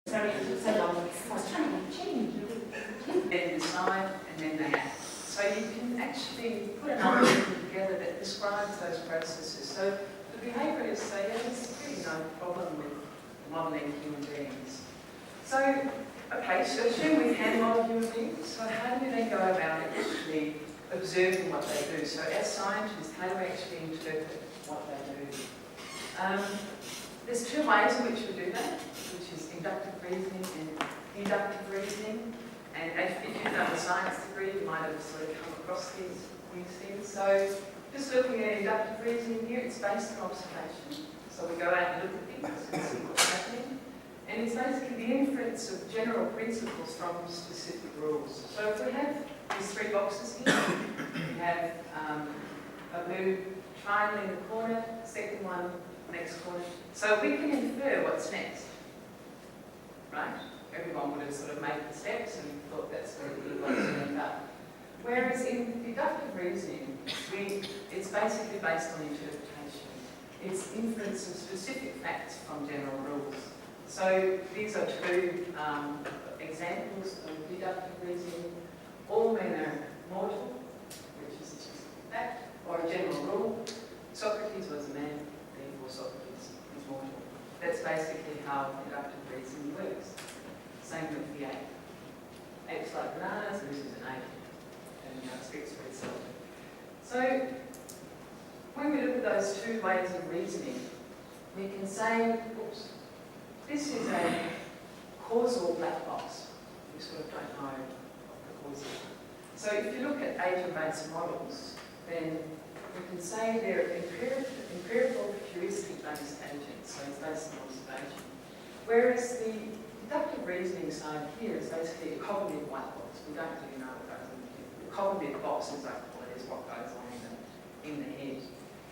Sorry, it took so long. I was trying to change. Then decide, and then they act. So you can actually put an algorithm together that describes those processes. So the behaviourists say, yeah, there's really no problem with modelling human beings. So, okay, so assume we can model human beings. So how do we then go about actually observing what they do? So as scientists, how do we actually interpret what they do? There's two ways in which we do that, which is inductive reasoning and deductive reasoning. And if you've done a science degree, you might have sort of come across these things. So just looking at inductive reasoning here, it's based on observation. So we go out and look at things and see what's happening. And it's basically the inference of general principles from specific rules. So if we have these three boxes here, we have a blue triangle in the corner, second one, next corner. So we can infer what's next, right? Everyone would have sort of made the steps and thought that's where the box would end up. Whereas in deductive reasoning, it's basically based on interpretation. It's inference of specific facts from general rules. So these are two examples of deductive reasoning. All men are mortal, which is a specific fact, or a general rule. Socrates was a man, therefore Socrates is mortal. That's basically how deductive reasoning works. Same with the ape. Apes like bananas, this is an ape, and it speaks for itself. So when we look at those two ways of reasoning, we can say, oops, this is a causal black box. We sort of don't know what the cause is. So if you look at agent-based models, then we can say they're empirical heuristic-based agents, so it's based on observation. Whereas the deductive reasoning side here is basically a cognitive white box. We don't really know what goes on in the head. The cognitive box, as I call it, is what goes on in the head.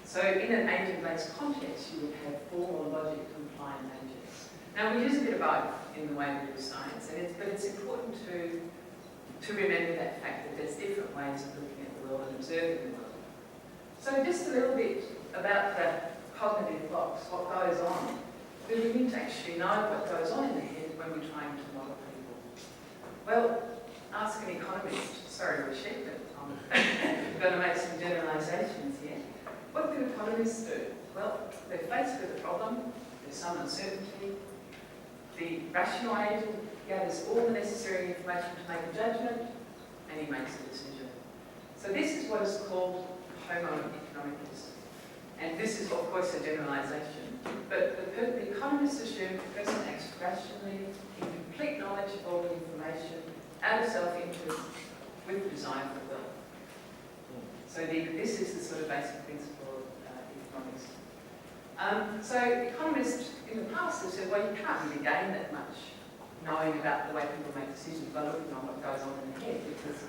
So in an agent-based context, you would have formal logic compliant agents. Now we use a bit of both in the way we do science, but it's important to remember that fact that there's different ways of looking at the world and observing the world. So just a little bit about the cognitive box, what goes on. We need to actually know what goes on in the head when we're trying to model people. Well, ask an economist. Sorry, Rashid, but I'm going to make some generalisations here. What do economists do? Well, they're faced with a problem, there's some uncertainty. The rational agent gathers all the necessary information to make a judgment, and he makes a decision. So this is what is called homo economicus. And this is, of course, a generalisation. But the economists assume the person acts rationally, in complete knowledge of all the information, out of self-interest, with the desire for wealth. So this is the sort of basic principle of economics. So economists in the past have said, well, you can't really gain that much knowing about the way people make decisions by looking on what goes on in the head, because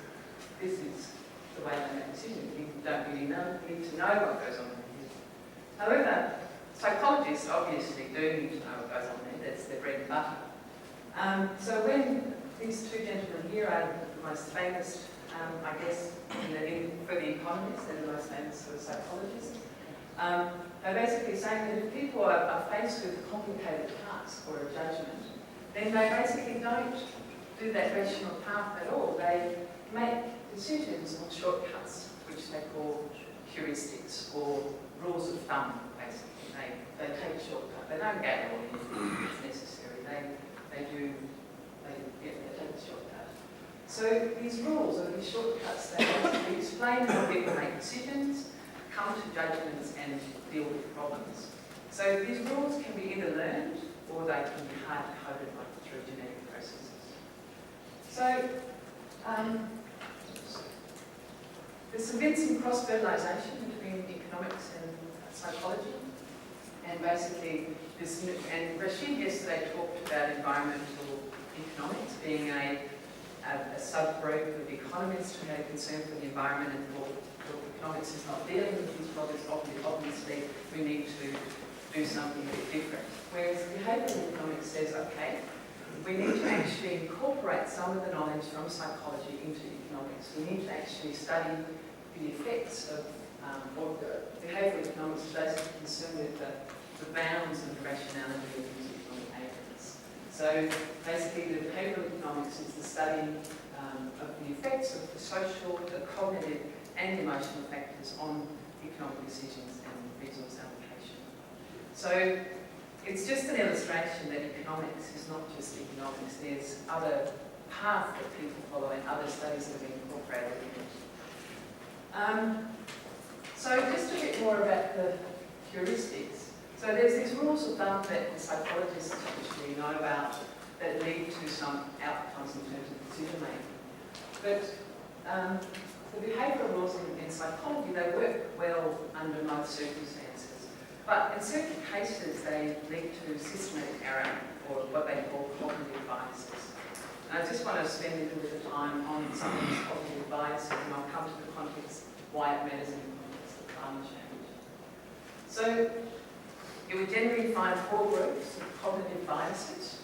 this is the way they make decisions. You don't really know, you need to know what goes on in the head. However, psychologists obviously do need to know what goes on there. That's their bread and butter. So when these two gentlemen here are the most famous, I guess, for the economists, they're the most famous sort of psychologists. They're basically saying that if people are faced with a complicated task or a judgment, then they basically don't do that rational path at all. They make decisions on shortcuts, which they call heuristics or rules of thumb, basically. They take a shortcut. They don't gather all the information that's necessary. They take a shortcut. So these rules or these shortcuts, they basically explain how people make decisions, come to judgments and deal with problems. So these rules can be either learned or they can be hard-coded through genetic processes. So there's some bits in cross-fertilisation between economics and psychology. And basically, and Rashid yesterday talked about environmental economics being a subgroup of economists who had a concern for the environment and thought economics is not dealing with these problems. Obviously, we need to do something a bit different. Whereas behavioural economics says, okay, we need to actually incorporate some of the knowledge from psychology into economics. We need to actually study the effects of, or behavioural economics is basically concerned with the bounds of the rationality of these economic agents. So basically the behavioural economics is the study of the effects of the social, the cognitive and emotional factors on economic decisions and resource allocation. So it's just an illustration that economics is not just economics, there's other paths that people follow and other studies that have been incorporated in it. So just a bit more about the heuristics. So there's these rules of thumb that the psychologists usually know about that lead to some outcomes in terms of decision making. But the behavioural rules in psychology, they work well under most circumstances. But in certain cases, they lead to systematic error, or what they call cognitive biases. And I just want to spend a little bit of time on some of these cognitive biases, and I'll come to the context why it matters in the context of climate change. So you would generally find 4 groups of cognitive biases,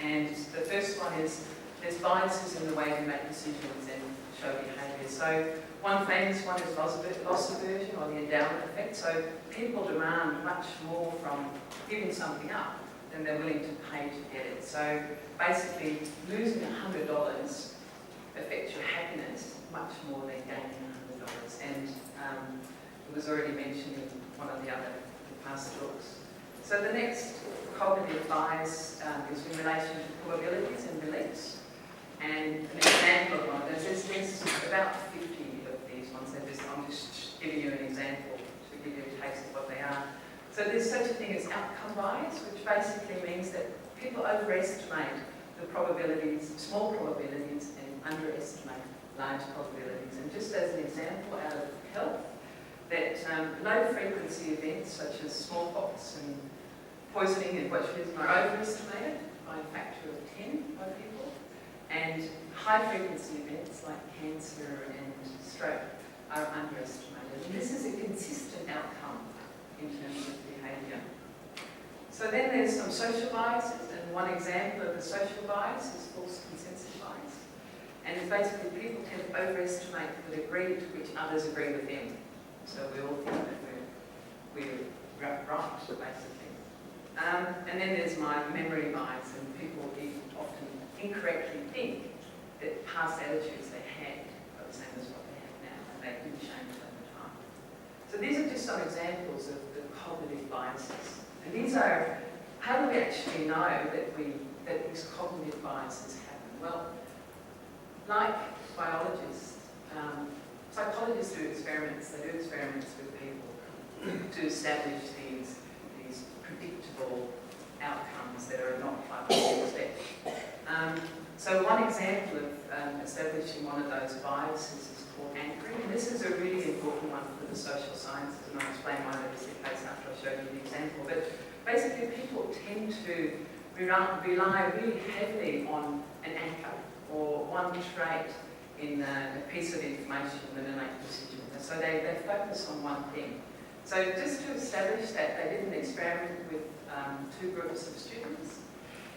and the first one is there's biases in the way we make decisions and show behaviour. So one famous one is loss aversion, or the endowment effect. So people demand much more from giving something up than they're willing to pay to get it. So basically, losing $100 affects your happiness much more than gaining $100. And it was already mentioned in one of the other past talks. So the next cognitive bias is in relation to probabilities and beliefs. And an example of one of those, there's about 50 of these ones. I'm just giving you an example to give you a taste of what they are. So there's such a thing as outcome bias, which basically means that people overestimate the probabilities, small probabilities, and underestimate large probabilities. And just as an example out of health, that low-frequency events such as smallpox and poisoning and botulism are overestimated by a factor of 10 by people, and high-frequency events like cancer and stroke are underestimated. And this is a consistent outcome in terms of behaviour. So then there's some social biases, and one example of a social bias is false consensus bias. And it's basically people tend to overestimate the degree to which others agree with them. So we all think that we're right, basically. And then there's my memory bias, and people often incorrectly think that past attitudes they had are the same as what they have now, and they didn't change over time. So these are just some examples of the cognitive biases. And these are, how do we actually know that these cognitive biases happen? Well, like biologists, psychologists do experiments. They do experiments with people to establish these predictable outcomes that are not like what we expect. So one example of establishing one of those biases is called anchoring. And this is a really important one for the social sciences, and I'll explain why that is the case after I show you the example. But basically people tend to rely really heavily on an anchor or one trait in a piece of information when they make decisions. So they focus on one thing. So just to establish that, they did an experiment with 2 groups of students,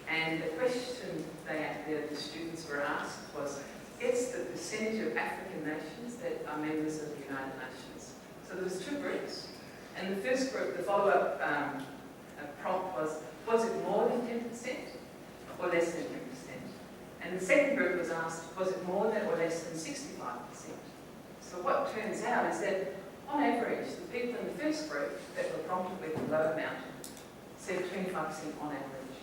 and the question the students were asked was, guess the percentage of African nations that are members of the United Nations. So there was 2 groups, and the first group, the follow-up prompt was it more than 10% or less than 10%? And the second group was asked, was it more than or less than 65%? So what turns out is that, on average, the people in the first group that were prompted with the low amount said 25% on average.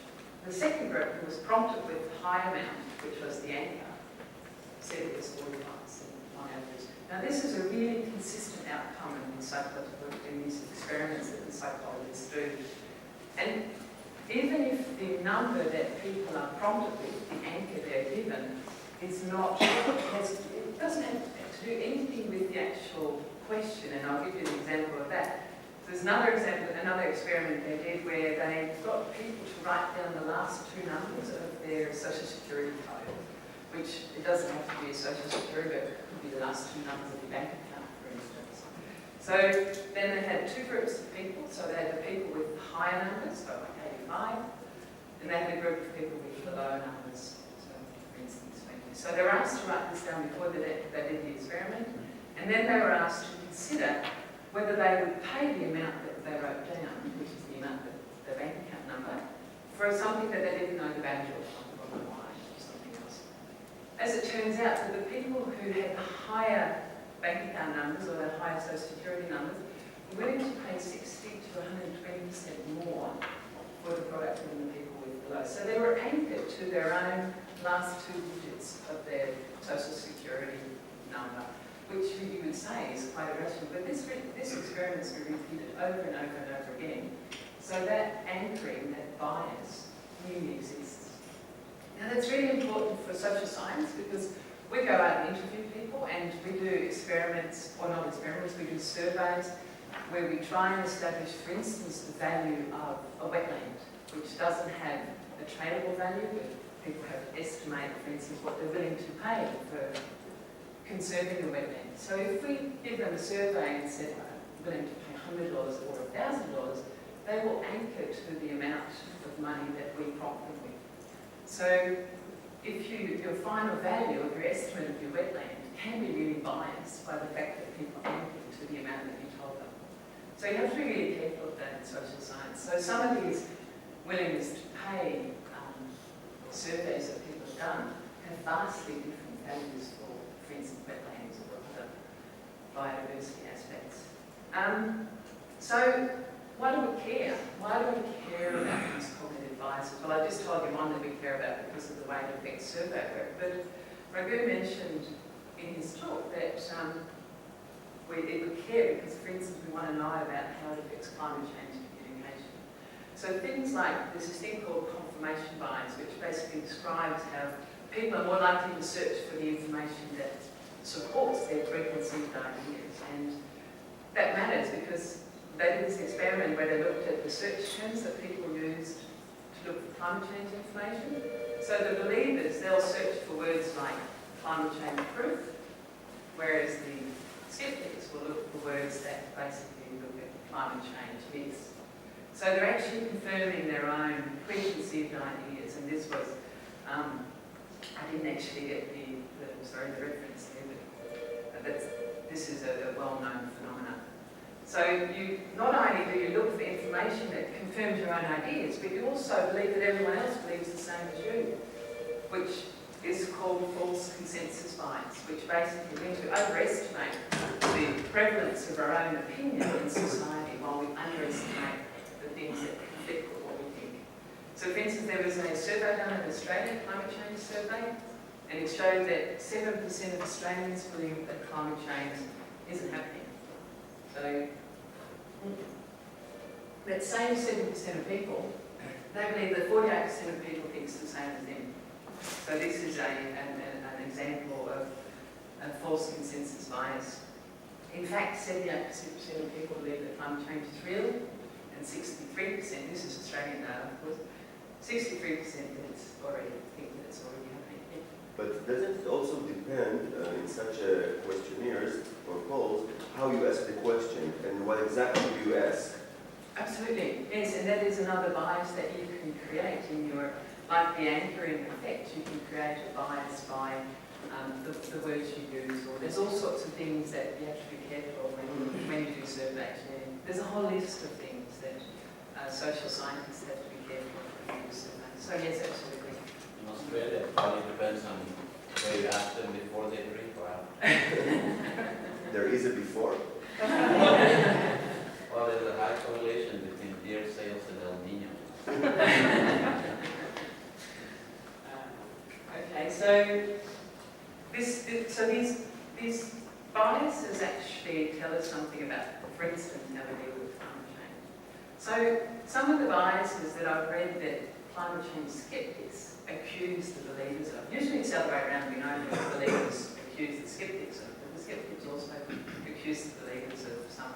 The second group, who was prompted with the high amount, which was the anchor, said it was 45% on average. Now this is a really consistent outcome in these experiments that the psychologists do. And even if the number that people are prompted with, the anchor they're given, is not, it doesn't have to do anything with the actual question, and I'll give you an example of that. There's another example, another experiment they did where they got people to write down the last 2 numbers of their social security code, which it doesn't have to be a social security, but it could be the last 2 numbers of your bank account, for instance. So then they had 2 groups of people. So they had the people with higher numbers, so like 85, and they had a group of people with the lower numbers, so for instance 20. So they were asked to write this down before they did the experiment, and then they were asked to consider whether they would pay the amount that they wrote down, which is the amount that the bank account number, for something that they didn't know the value of, like a bottle of wine or something else. As it turns out, that the people who had the higher bank account numbers or the higher social security numbers were willing to pay 60 to 120% more for the product than the people with below. So they were anchored to their own last 2 digits of their social security number, which you would say is quite irrational. But this experiment's been repeated over and over and over again. So that anchoring, that bias, really exists. Now that's really important for social science because we go out and interview people and we do experiments, or not experiments, we do surveys where we try and establish, for instance, the value of a wetland, which doesn't have a tradable value, but people have estimated, for instance, what they're willing to pay for conserving the wetland. So if we give them a survey and said, we're willing to pay $100 or $1,000, they will anchor to the amount of money that we prompt them with. So if your final value of your estimate of your wetland can be really biased by the fact that people anchor to the amount that you told them. So you have to be really careful of that in social science. So some of these willingness to pay surveys that people have done have vastly different values for instance, wetlands or other biodiversity aspects. So why do we care? Why do we care about these cognitive biases? Well, I just told you one that we care about because of the way it affects survey work, but Raghu mentioned in his talk that we care because, for instance, we want to know about how it affects climate change communication. So things like, there's this thing called confirmation bias, which basically describes how people are more likely to search for the information that supports their preconceived ideas. And that matters because they did this experiment where they looked at the search terms that people used to look for climate change information. So the believers, they'll search for words like climate change proof, whereas the skeptics will look for words that basically look at climate change myths. So they're actually confirming their own preconceived ideas, and this was, I didn't actually get the reference here, but this is a well-known phenomenon. So you not only do you look for information that confirms your own ideas, but you also believe that everyone else believes the same as you, which is called false consensus bias, which basically means we overestimate the prevalence of our own opinion in society while we underestimate the things that conflict with what we think. So for instance, there was a survey done in Australia, a climate change survey, and it showed that 7% of Australians believe that climate change isn't happening. So that same 7% of people, they believe that 48% of people think the same as them. So this is an example of a false consensus bias. In fact, 78% of people believe that climate change is real, and 63%, this is Australian data of course, 63% that it's already think that it's already happening. But doesn't it also depend in such questionnaires or polls how you ask the question and what exactly you ask? Absolutely, yes, and that is another bias that you can create in your, like the anchoring effect, you can create a bias by the words you use, or there's all sorts of things that you have to be careful of when you do surveys. Yeah. There's a whole list of things that social scientists have to be careful of when you do surveys. So yes, absolutely. In Australia, it probably depends on where you ask them before they drink or after. There is a before? Well, there's a high correlation between beer sales and El Nino. Okay, so these biases actually tell us something about, for instance, how we deal with climate change. So some of the biases that I've read that climate change skeptics accuse the believers of, usually it's the other way around, we know that the believers accuse the skeptics of, but the skeptics also accuse the believers of some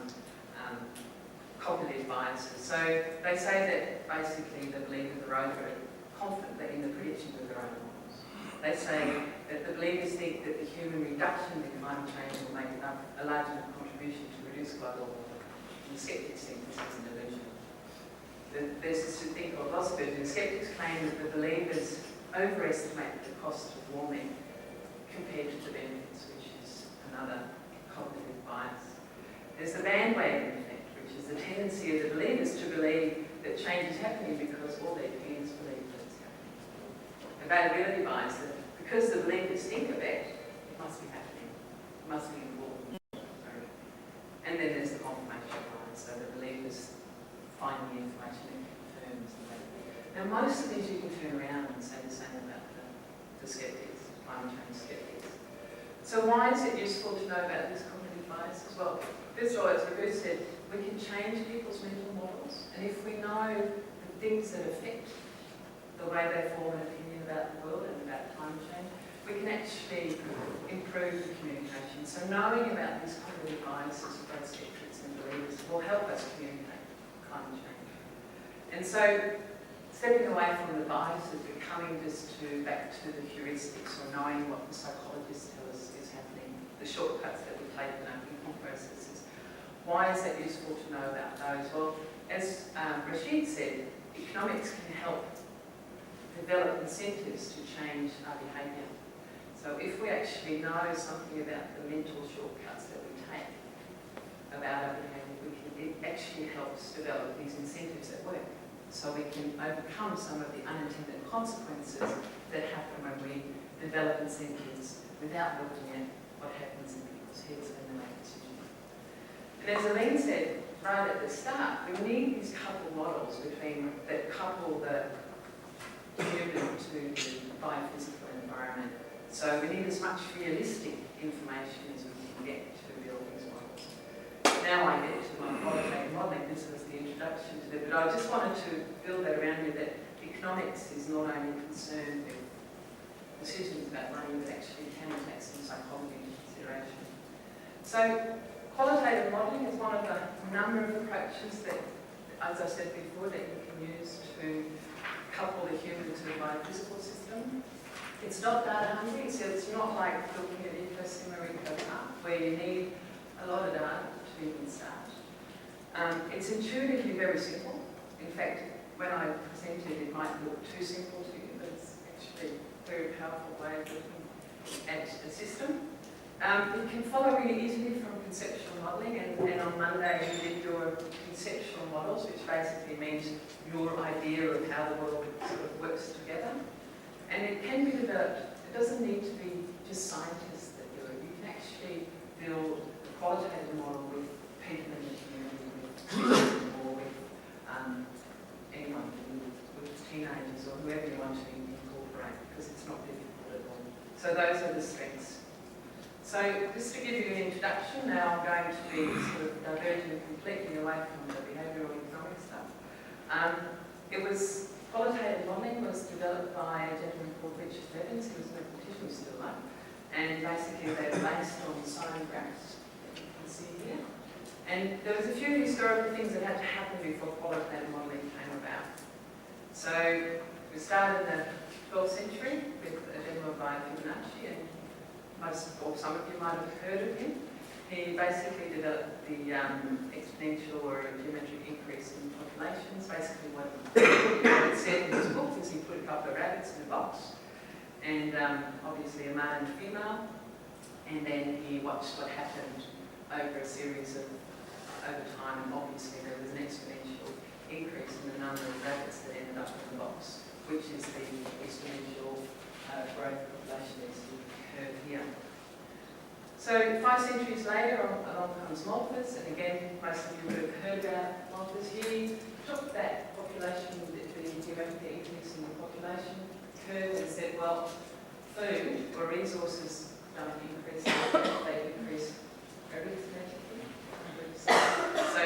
cognitive biases. So they say that basically the believers are overconfident in the predictions of their own models. They say that the believers think that the human reduction in climate change will make a large enough contribution to reduce global warming. And the skeptics think this is an illusion. There's this thing called loss aversion. The skeptics claim that the believers overestimate the cost of warming compared to the benefits, which is another cognitive bias. There's the bandwagon effect, which is the tendency of the believers to believe that change is happening because all their peers availability bias, that because the believers think of it, it must be happening, it must be important. Sorry. And then there's the confirmation bias, so the believers find the information and confirms that. Now most of these you can turn around and say the same about the skeptics, climate change skeptics. So why is it useful to know about this cognitive bias as well? First of all, as Beth said, we can change people's mental models, and if we know the things that affect the way they form an opinion about the world and about climate change, we can actually improve the communication. So knowing about these cognitive biases of both skeptics and believers will help us communicate climate change. And so stepping away from the biases, but coming just back to the heuristics, or knowing what the psychologists tell us is happening, the shortcuts that we take in our thinking processes. Why is that useful to know about those? Well, as Rashid said, economics can help develop incentives to change our behaviour. So if we actually know something about the mental shortcuts that we take about our behaviour, it actually helps develop these incentives at work. So we can overcome some of the unintended consequences that happen when we develop incentives without looking at what happens in people's heads when they make decisions. And as Aline said right at the start, we need these couple models that couple the human to the biophysical environment. So we need as much realistic information as we can get to build these models. Now I get to my qualitative modelling. This was the introduction to it, but I just wanted to build that around you that economics is not only concerned with decisions about money, but actually can take some psychology into consideration. So qualitative modelling is one of a number of approaches that, as I said before, that you can use to couple the human to the biophysical system. It's not data hungry, so it's not like looking at ecosystem or ecopark, where you need a lot of data to even start. It's intuitively very simple. In fact, when I presented it might look too simple to you, but it's actually a very powerful way of looking at a system. You can follow really easily from conceptual modelling, and on Monday you did your conceptual models, which basically means your idea of how the world sort of works together. And it can be developed. It doesn't need to be just scientists that do it. You can actually build a qualitative model with people in the community, with children, or with anyone, with teenagers, or whoever you want to incorporate, because it's not difficult at all. So those are the strengths. So just to give you an introduction, now I'm going to be sort of diverging completely away from the behavioural economic stuff. Qualitative modelling was developed by a gentleman called Richard Evans, who was a mathematician, who's still alive, and basically they're based on sine graphs that you can see here. And there was a few historical things that had to happen before qualitative modelling came about. So we started in the 12th century with a gentleman by Fibonacci, and some of you might have heard of him. He basically developed the exponential or geometric increase in populations. Basically what he said in his book is he put a couple of rabbits in a box, and obviously a male and a female, and then he watched what happened over a series of, over time, and obviously there was an exponential increase in the number of rabbits that ended up in the box, which is the exponential growth population density curve here. So 5 centuries later, along comes Malthus, and again, most of you would have heard about Malthus. He took that population, the geometric increase in the population curve, and said, well, food or resources don't increase, they increase very exponentially. So,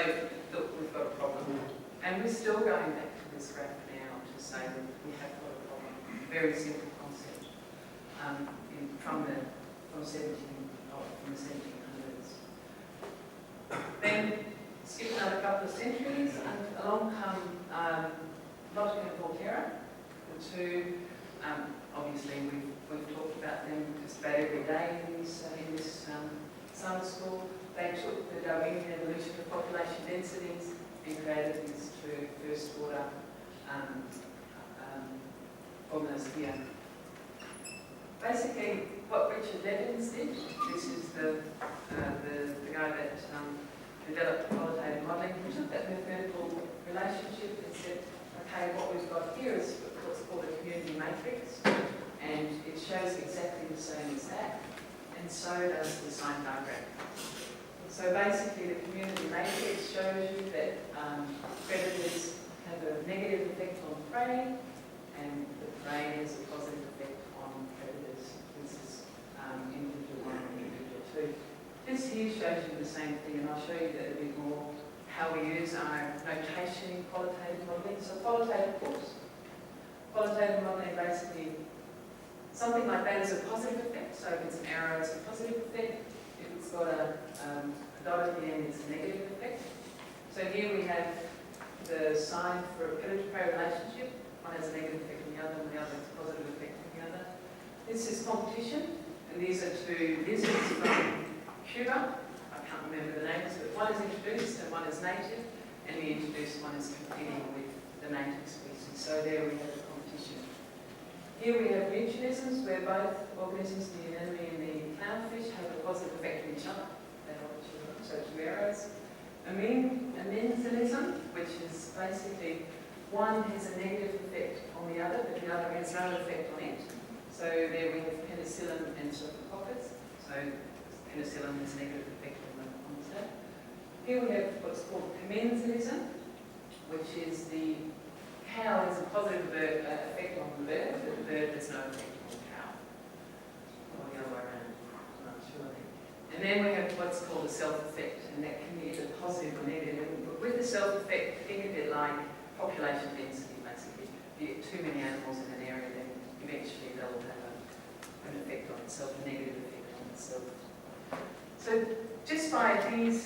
look, we've got a problem. And we're still going back to this graph now to say that we have got a problem. Very simple concept from the 1700s. Then skip another couple of centuries, and along come Logic and Volterra, the two. Obviously, we've talked about them just about every day in this summer school. They took the Darwinian evolution of population densities and created these two first order formulas here. Basically, what Richard Evans did, this is the guy that developed qualitative modelling, he took that mathematical relationship and said, Okay, what we've got here is what's called a community matrix, and it shows exactly the same as that, and so does the sign diagram. So basically, the community matrix shows you that predators have a negative effect on prey, and the prey has a positive effect on predators. This is individual 1 and individual 2. This here shows you the same thing, and I'll show you that a bit more how we use our notation in qualitative modelling. So qualitative modelling basically, something like that is a positive effect. So if it's an arrow, it's a positive effect. If it's got a dot at the end, it's a negative effect. So here we have the sign for a predator-prey relationship. One has a negative effect on the other, and the other has a positive effect on the other. This is competition, and these are two lizards from Cuba. I can't remember the names, but one is introduced and one is native, and the introduced one is competing with the native species. So there we have the competition. Here we have mutualisms, where both organisms, the anemone and the clownfish, have a positive effect on each other. They help each other, so two arrows. Amensalism, which is basically one has a negative effect on the other, but the other has no effect on it. So there we have penicillin and streptococcus. So penicillin has a negative effect on the cell. Here we have what's called commensalism, which is the cow has a positive effect on the bird, but the bird has no effect on the cow. Or the other way around, I'm not sure. And then we have what's called a self-effect, and that can be either positive or negative. But with the self-effect, think of it like population density, basically. If you get too many animals in an area, then eventually they'll have an effect on itself, a negative effect on itself. So just by these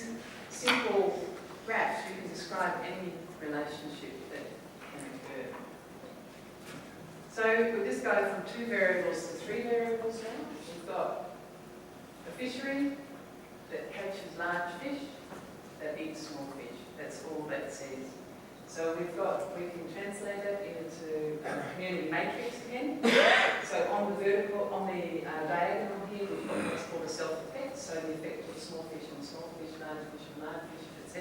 simple graphs, you can describe any relationship that can occur. So we'll just go from 2 variables to 3 variables now. We've got a fishery that catches large fish that eats small fish. That's all that says. So we can translate that into a community matrix again. So on the diagonal here, we've got what's called a self-effect. So the effect of small fish on small fish, large fish on large fish, etc.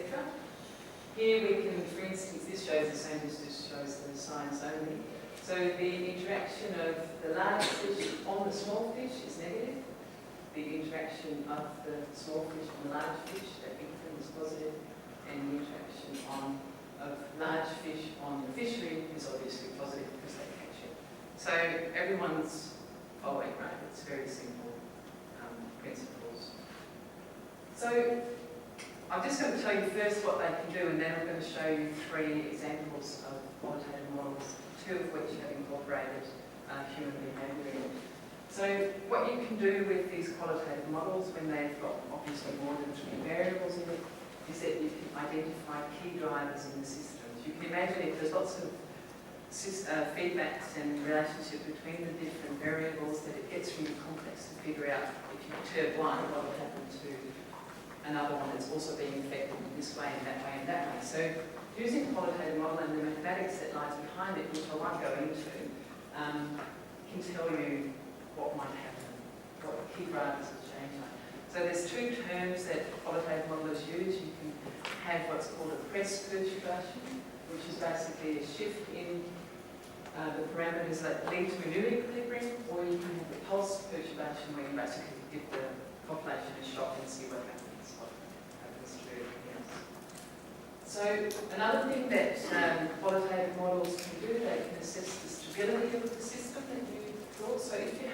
Here we can, for instance, this shows the same as this shows the signs only. So the interaction of the large fish on the small fish is negative. The interaction of the small fish on the large fish, that big thing, is positive. And the interaction of large fish on the fishery is obviously positive because they catch it. So everyone's following, right? It's very simple principles. So I'm just going to tell you first what they can do, and then I'm going to show you 3 examples of qualitative models, 2 of which have incorporated human behaviour in it. So what you can do with these qualitative models when they've got obviously more than 3 variables in it is that you can identify key drivers in the systems. You can imagine if there's lots of feedbacks and relationships between the different variables, that it gets really complex to figure out if you perturb one, what will happen to another one that's also being affected in this way and that way and that way. So using qualitative model and the mathematics that lies behind it, which I won't go into, can tell you what might happen, what the key drivers of change are. So there's 2 terms that qualitative modelers use. You can have what's called a press perturbation, which is basically a shift in the parameters that lead to a new equilibrium, or you can have a pulse perturbation where you basically give the population a shock and see what happens to everything else. So another thing that qualitative models can do, they can assess the stability of the system that you thought. So if you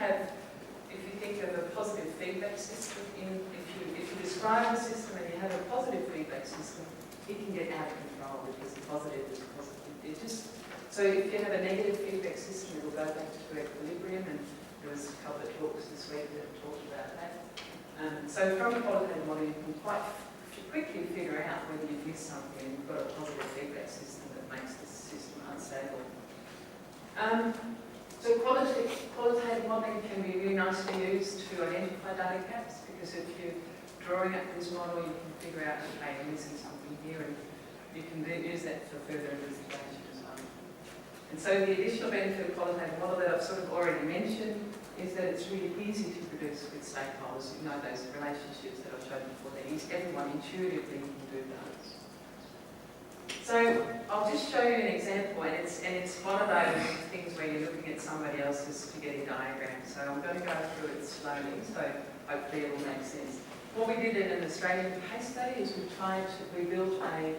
think of a positive feedback system, if you describe a system and you have a positive feedback system, it can get out of control because the positive is positive. So if you have a negative feedback system, it will go back to equilibrium, and there was a couple of talks this week that talked about that. So from a qualitative model, you can quite quickly figure out whether you've missed something and you've got a positive feedback system that makes the system unstable. So qualitative modelling can be really nicely used to identify data gaps, because if you're drawing up this model, you can figure out, okay, I'm missing something here, and you can use that for further investigation as well. And so the additional benefit of qualitative model that I've sort of already mentioned is that it's really easy to produce with stakeholders. You know those relationships that I've shown before. Everyone intuitively can do those. So I'll just show you an example, and it's one of those things where you're looking at somebody else's spaghetti diagram. So I'm going to go through it slowly, so hopefully it will make sense. What we did in an Australian case study is we built a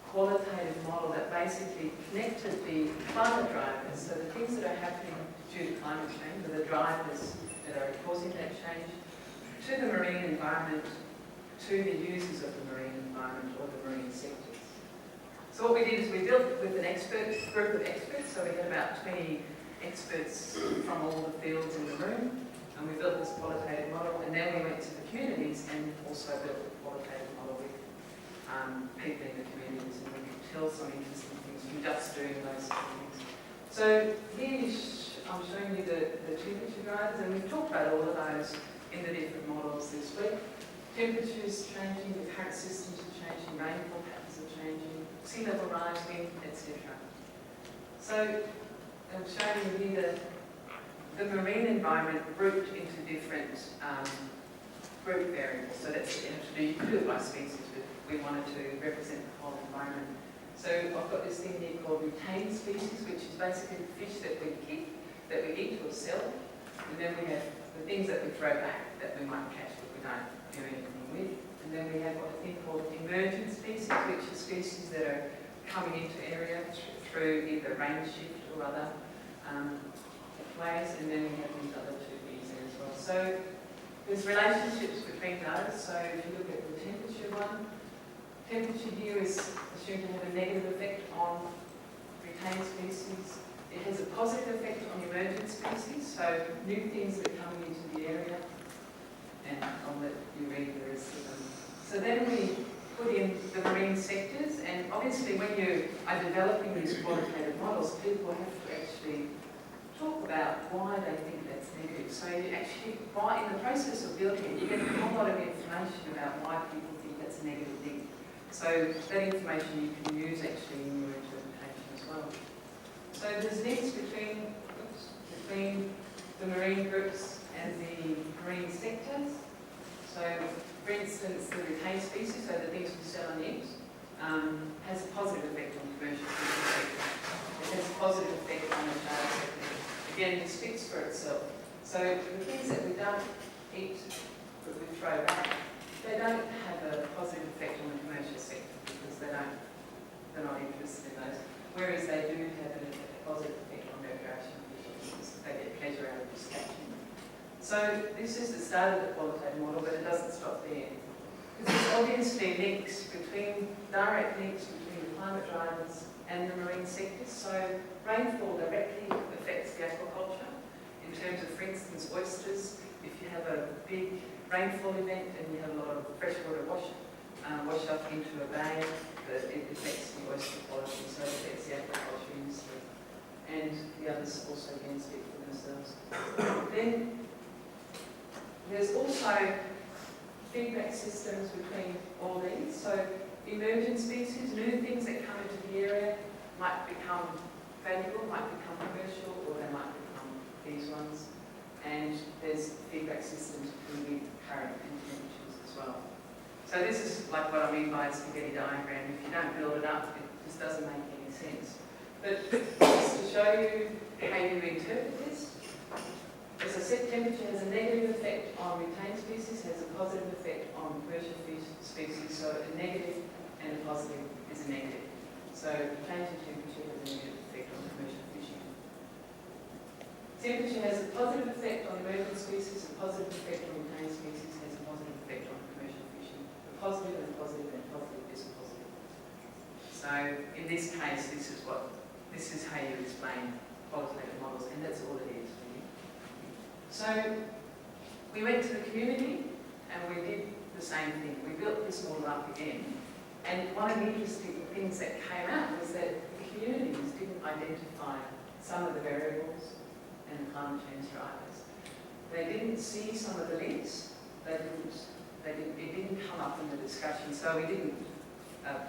qualitative model that basically connected the climate drivers, so the things that are happening due to climate change, or the drivers that are causing that change, to the marine environment, to the users of the marine environment or the marine sectors. So what we did is we built with an group of experts, so we had about 20 experts from all the fields in the room, and we built this qualitative model, and then we went to the communities and also built a qualitative model with people in the communities, and we could tell some interesting things from just doing those things. So here I'm showing you the temperature drivers, and we've talked about all of those in the different models this week. Temperatures changing, the current systems are changing, rainfall patterns are changing, sea level rise, wind, etc. So I'm showing you here the marine environment grouped into different group variables. So that's actually, you can do it by species, but we wanted to represent the whole environment. So I've got this thing here called retained species, which is basically the fish that we keep, that we eat or sell. And then we have the things that we throw back that we might catch but we don't do anything with. And then we have what I think called emergent species, which are species that are coming into area through either range shift or other ways. And then we have these other two things there as well. So there's relationships between those. So if you look at the temperature one, temperature here is assumed to have a negative effect on retained species. It has a positive effect on emergent species, so new things that are coming into the area, and I'll let you read the rest of them. So then we put in the marine sectors, and obviously when you are developing these qualitative models, people have to actually talk about why they think that's negative. So you actually, in the process of building it, you get a whole lot of information about why people think that's a negative thing. So that information you can use actually in your interpretation as well. So there's links between the marine groups and the marine sectors. So for instance, the retained species, so the things we sell and eat, has a positive effect on commercial fishing. It has a positive effect on the shark sector. Again, it speaks for itself. So the things that we don't eat, that we throw back, they don't have a positive effect on the commercial sector because they're not interested in those. Whereas they do have a positive effect on recreational fishing. They get pleasure out of this catching. So this is the start of the qualitative model, but it doesn't stop there. Because there's obviously direct links between the climate drivers and the marine sectors. So rainfall directly affects the aquaculture in terms of, for instance, oysters. If you have a big rainfall event and you have a lot of freshwater wash up into a bay, it affects the oyster quality, so it affects the aquaculture industry. And the others also again speak for themselves. Then there's also feedback systems between all these. So emergent species, new things that come into the area might become valuable, might become commercial, or they might become these ones. And there's feedback systems between current and temperatures as well. So this is like what I mean by a spaghetti diagram. If you don't build it up, it just doesn't make any sense. But just to show you how you interpret this, as I said, temperature has a negative effect on retained species, has a positive effect on commercial species. So a negative and a positive is a negative. So change in temperature has a negative effect on commercial fishing. Temperature has a positive effect on emergent species, a positive effect on retained species has a positive effect on commercial fishing. A positive and a positive and a positive is a positive. So in this case, this is how you explain qualitative models, and that's all it is. So we went to the community and we did the same thing. We built this model up again. And one of the interesting things that came out was that the communities didn't identify some of the variables and the climate change drivers. They didn't see some of the links. It didn't come up in the discussion, so we didn't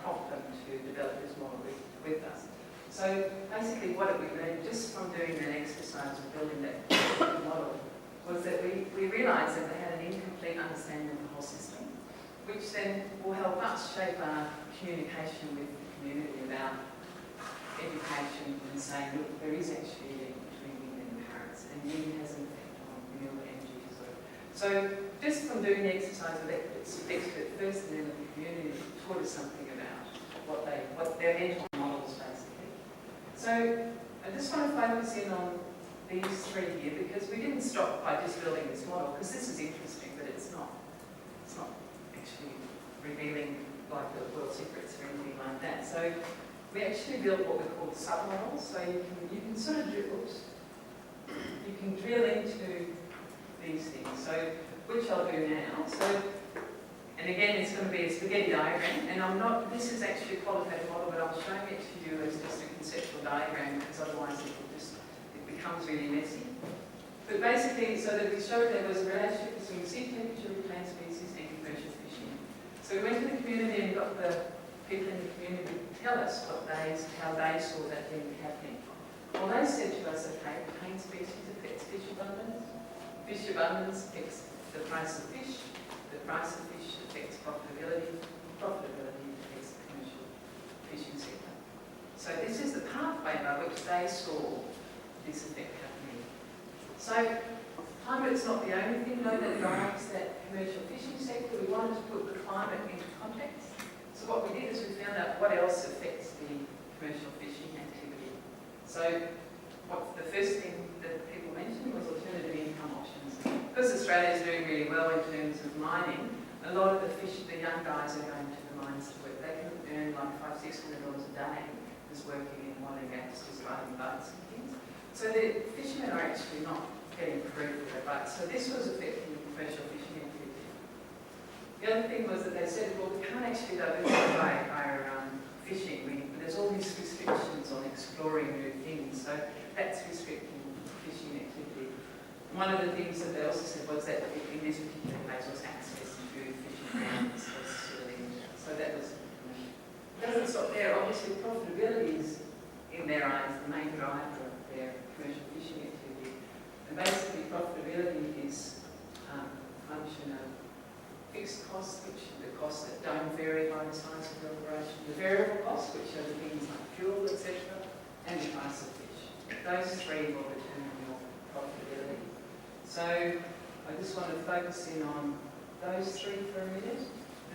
prompt them to develop this model with us. So basically what we learned just from doing that exercise of building that model was that we realised that they had an incomplete understanding of the whole system, which then will help us shape our communication with the community about education and saying, look, there is actually a link between wind and currents, and wind has an effect on renewable energy. So just from doing the exercise with expert first and then the community, taught us something about what their mental models basically. So I just want to focus in on these three here, because we didn't stop by just building this model, because this is interesting, but it's not actually revealing like the world secrets or anything like that. So we actually built what we call submodels. So you can sort of you can drill into these things. So which I'll do now. So, and again, it's going to be a spaghetti diagram, and this is actually a qualitative model, but I'm showing it to you as just a conceptual diagram, because otherwise it becomes really messy. But basically, so that we showed there was a relationship between sea temperature, retained species, and commercial fishing. So we went to the community and got the people in the community to tell us how they saw that thing happening. Well, they said to us, okay, retained species affects fish abundance. Fish abundance affects the price of fish. The price of fish affects profitability. Profitability affects the commercial fishing sector. So this is the pathway by which they saw this effect happening. So climate's not the only thing though that drives that commercial fishing sector. We wanted to put the climate into context. So what we did is we found out what else affects the commercial fishing activity. So the first thing that people mentioned was alternative income options. Because Australia is doing really well in terms of mining, a lot of the young guys are going to the mines to work. They can earn like $500-600 a day just working in oil and gas, just riding boats and things. So the fishermen are actually not getting free for their boats. So this was affecting commercial fishing activity. The other thing was that they said, well, we can't actually diversify our fishing. There's all these restrictions on exploring new things. So that's restricting fishing activity. One of the things that they also said was that in this particular case was access to fishing grounds. So that was, it doesn't stop there. Obviously profitability is, in their eyes, the main driver of their commercial fishing activity. And basically profitability is a function of fixed costs, which are the costs that don't vary by the size of the operation, the variable costs, which are the things like fuel, etc., and the price of fish. Those three will determine your profitability. So I just want to focus in on those three for a minute.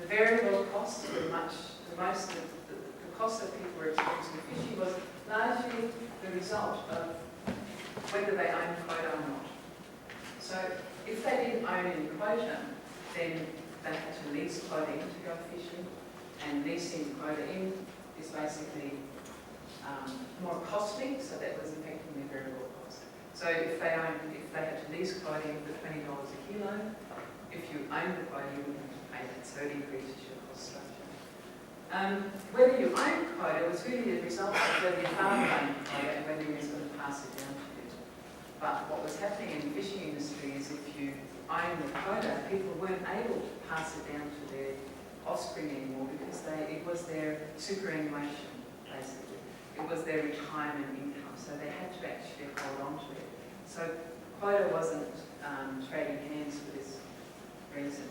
The variable costs are the cost that people were experiencing in fishing was largely the result of whether they own quota or not. So if they didn't own any quota, then they had to lease quota in to go fishing, and leasing quota in is basically more costly, so that was affecting their variable cost. So if they had to lease quota in for $20 a kilo, if you own the quota, you would have to pay that, so it increases your cost structure. Whether you own quota was really a result of whether your farmer owned quota and whether he was going to pass it down to you. But what was happening in the fishing industry is if you own the quota, people weren't able to pass it down to their offspring anymore because it was their superannuation, basically. It was their retirement income, so they had to actually hold on to it. So quota wasn't trading hands for this reason.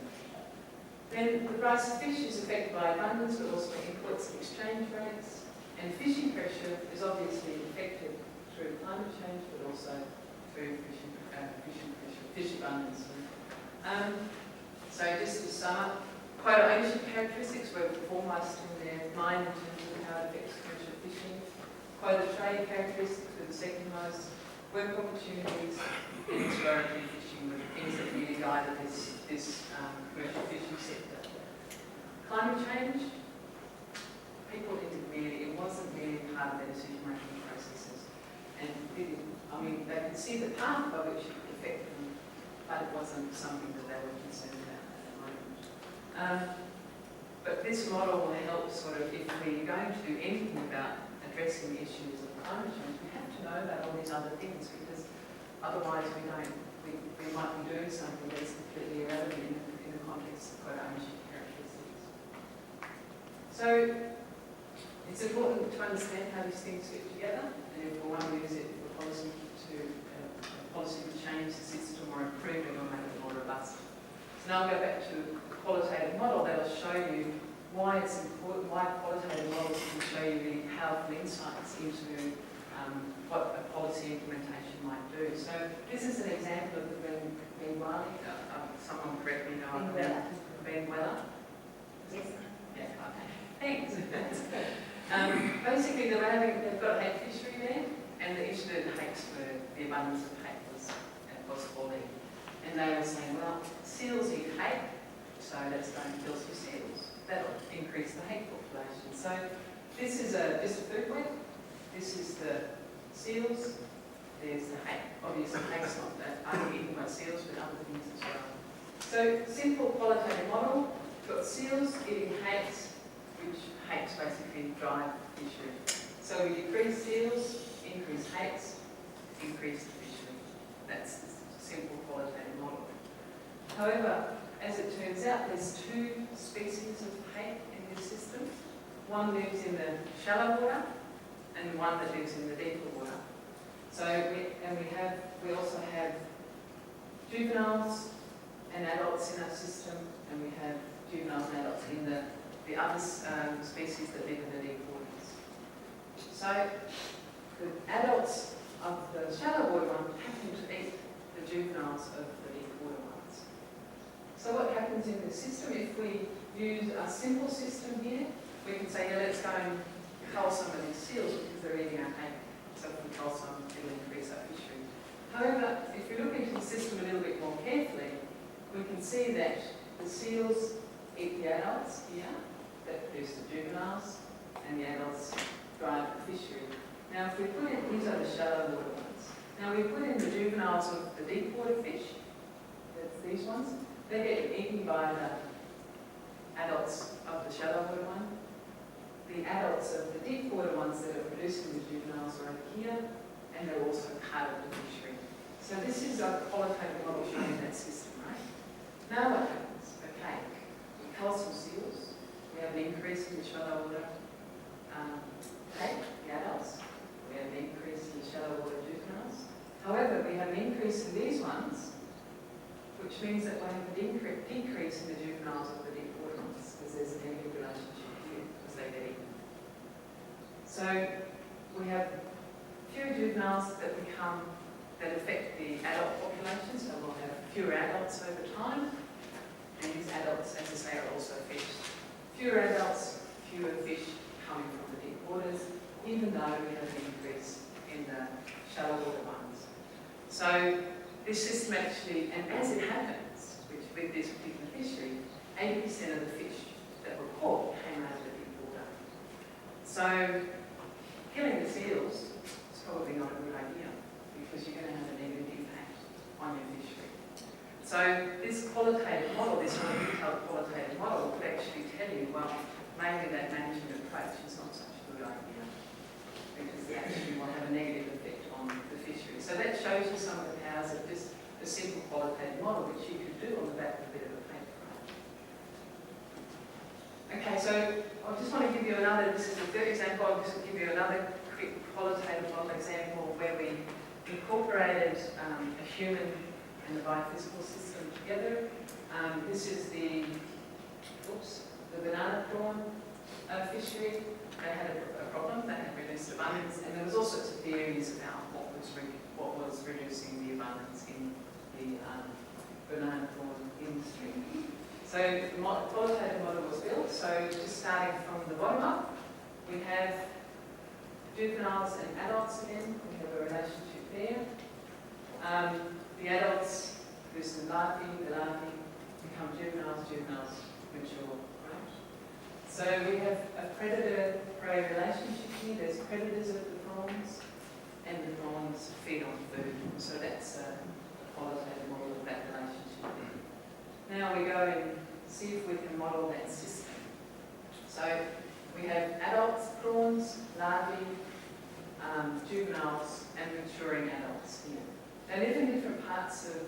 Then the price of fish is affected by abundance, but also imports and exchange rates. And fishing pressure is obviously affected through climate change, but also through fish abundance. So just to sum up, quota ownership characteristics were foremost in their mind in terms of how it affects commercial fishing. Quota trade characteristics were the second most. Work opportunities and exploratory fishing were the things that really guided this commercial fishing sector. Climate change, it wasn't really part of their decision-making processes. And they could see the path by which it could affect them, but it wasn't something that they were concerned about at the moment. But this model will help sort of, if we're going to do anything about addressing the issues of climate change, we have to know about all these other things, because otherwise we might be doing something that's completely irrelevant in the context of quota ownership characteristics. So it's important to understand how these things fit together, and if we want to use it for policy to change the system or improve it or make it more robust. So now I'll go back to a qualitative model that will show you why it's important, why qualitative models can show you really powerful insights into what a policy implementation might do. So this is an example of the Ben Wiley, someone correct me now, Ben Weller. Yes. Yeah, okay. Thanks. Basically, they've got a hake fishery there, and the issue that hakes were the abundance of hake was falling. And they were saying, well, seals eat hake, so let's go and kill some seals. That'll increase the hake population. So this is just a food web. This is the seals. There's the hake. Obviously, hake's not that only eaten by seals, but other things as well. So simple qualitative model. We've got seals eating hakes, which hakes basically drive fishery. So we decrease seals, increase hakes, increase the fishery. That's the simple qualitative model. However, as it turns out, there's two species of hake in this system. One lives in the shallow water, and one that lives in the deeper water. So we also have juveniles and adults in our system, and we have juveniles and adults in the other species that live in the deep waters. So the adults of the shallow water one happen to eat the juveniles of the deep water ones. So what happens in the system, if we use a simple system here, we can say, yeah, let's go and cull some of these seals because they're eating our hake. So if we cull some, it'll increase our fishery. However, if we look into the system a little bit more carefully, we can see that the seals eat the adults here, that produce the juveniles, and the adults drive the fishery. Now, if we put in, these are the shallow water ones. Now, we put in the juveniles of the deep water fish, that's these ones, they get eaten by the adults of the shallow water one. The adults of the deep water ones that are producing the juveniles are over here, and they're also part of the fishery. So this is a qualitative model showing that system, right? Now what happens? Okay, we cull some seals. We have an increase in the shallow water hake, the adults. We have an increase in the shallow water juveniles. However, we have an increase in these ones, which means that we have a decrease in the juveniles of the deep water ones, because there's a negative relationship here, because they get eaten. So we have fewer juveniles that affect the adult population, so we'll have fewer adults over time, and these adults, as I say, are also fish. Fewer adults, fewer fish coming from the deep waters, even though we have an increase in the shallow water ones. So this system actually, and as it happens, which with this particular fishery, 80% of the fish that were caught came out of the deep water. So killing the seals is probably not a good idea, because you're going to have a negative impact on your fishery. So this qualitative model, this more detailed qualitative model, could actually tell you, well, maybe that management approach is not such a good idea, because it actually will have a negative effect on the fishery. So that shows you some of the powers of just a simple qualitative model, which you could do on the back of a bit of a paper. Okay, so I just want to give you another, this is the third example, I'll just give you another quick qualitative model example where we incorporated a human and the biophysical system together. This is the banana prawn fishery. They had a problem, they had reduced abundance, and there was all sorts of theories about what was reducing the abundance in the banana prawn industry. So the qualitative model was built, so just starting from the bottom up, we have juveniles and adults again, we have a relationship there. The adults produce the larvae become juveniles, juveniles mature, right? So we have a predator-prey relationship here. There's predators of the prawns, and the prawns feed on food. So that's a qualitative model of that relationship there. Now we go and see if we can model that system. So we have adults, prawns, larvae, juveniles, and maturing adults here. They live in different parts of